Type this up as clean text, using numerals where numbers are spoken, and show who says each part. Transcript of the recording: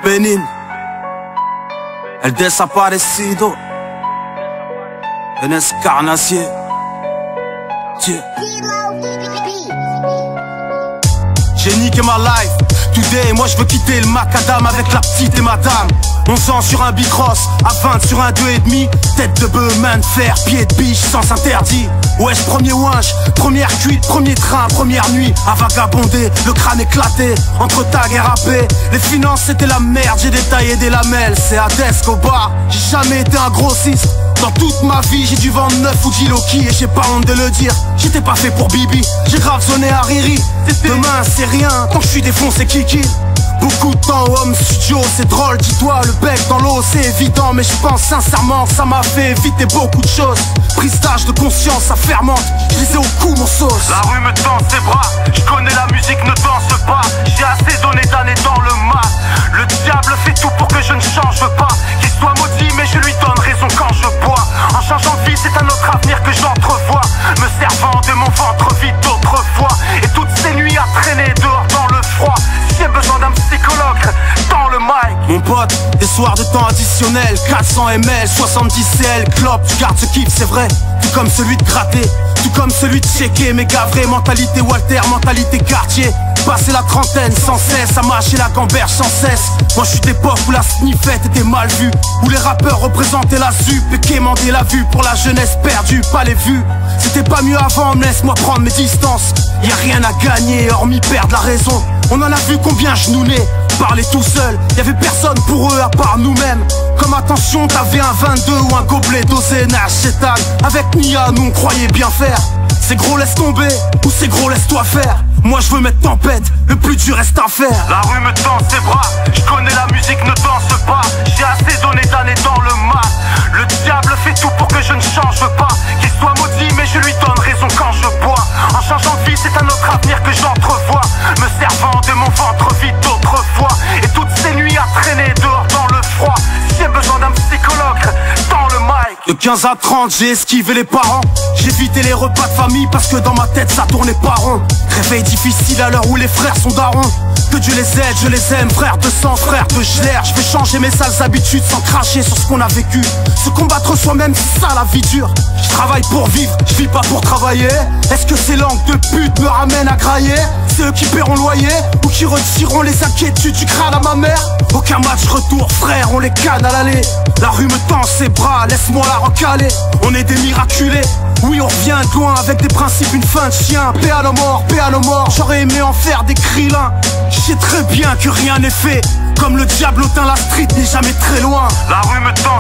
Speaker 1: Benin, el desaparecido, en Escarnacier. J'ai niqué ma life, today, moi je veux quitter le macadam avec la petite et madame. 11 ans sur un bicross, à 20 sur un 2,5. Tête de bœuf, main de fer, pied de biche, sens interdit. Wesh, premier winch, première cuite, premier train, première nuit. À vagabonder, le crâne éclaté, entre tag et rappé. Les finances c'était la merde, j'ai détaillé des lamelles. C'est à Escobar, j'ai jamais été un grossiste. Dans toute ma vie j'ai dû vendre 9 Fuji Loki. Et j'ai pas honte de le dire, j'étais pas fait pour Bibi. J'ai grave sonné à Riri, demain c'est rien, tant que je suis défoncé Kiki. Beaucoup de temps au home studio, c'est drôle, dis-toi, le bec dans l'eau c'est évident. Mais je pense sincèrement que ça m'a fait éviter beaucoup de choses. Prise d'âge de conscience, ça fermente, je les ai au cou mon sauce.
Speaker 2: La rue me tend ses bras, je connais la musique, ne danse pas. J'ai assez donné d'années dans le mal. Le diable fait tout pour que je ne change pas. Qu'il soit maudit mais je lui donne raison quand je bois. En changeant de vie c'est un autre avenir que j'entrevois. Me servant de mon ventre vide d'autrefois. Et toutes ces nuits à traîner dehors dans le froid. J'ai besoin d'un psychologue dans le mic.
Speaker 1: Mon pote, des soirs de temps additionnel, 400 ml, 70 cl, clope, tu gardes ce kiff, c'est vrai. Tout comme celui de gratter, tout comme celui de checker. Méga vrai, mentalité Walter, mentalité quartier. Passer la trentaine sans cesse, à mâcher la gamberge sans cesse. Moi je suis d'époque où la sniffette était mal vue, où les rappeurs représentaient la zup et quémandaient la vue pour la jeunesse perdue, pas les vues. C'était pas mieux avant, mais laisse-moi prendre mes distances. Y'a rien à gagner hormis perdre la raison. On en a vu combien genounés, parler tout seul, y'avait personne pour eux à part nous-mêmes. Comme attention, t'avais un 22 ou un gobelet dosé, nage chétan. Avec Nia, nous on croyait bien faire. C'est gros laisse tomber, ou c'est gros laisse-toi faire. Moi je veux mettre tempête, le plus dur reste à faire.
Speaker 2: La rue me tend ses bras, je connais la musique, ne danse pas. J'ai assez donné d'années dans le mal. Le diable fait tout pour que je ne change pas. Qu'il soit maudit mais je lui donne raison quand je bois. En changeant de vie c'est un autre avenir que j'entrevois. Me servant de mon ventre vide d'autrefois. Et toutes ces nuits à traîner dehors dans le froid. J'ai besoin d'un psychologue dans le mic.
Speaker 1: De 15 à 30 j'ai esquivé les parents. J'ai évité les repas de famille parce que dans ma tête ça tournait pas rond. Réveil difficile à l'heure où les frères sont darons. Que Dieu les aide, je les aime, frères de sang, frères de gelère. Je vais changer mes sales habitudes sans cracher sur ce qu'on a vécu. Se combattre soi-même, c'est ça la vie dure. Je travaille pour vivre, je vis pas pour travailler. Est-ce que ces langues de pute me ramènent à grailler? C'est eux qui paieront le loyer ou qui retireront les inquiétudes du crâne à ma mère? Aucun match retour, frère, on les canne à l'aller. La rue me tend ses bras, laisse-moi la recaler. On est des miraculés, oui on revient de loin avec des principes, une fin de chien. Paix à nos morts, paix à nos morts, j'aurais aimé en faire des krillins. Je sais très bien que rien n'est fait, comme le diable autant la street n'est jamais très loin.
Speaker 2: La rue me tend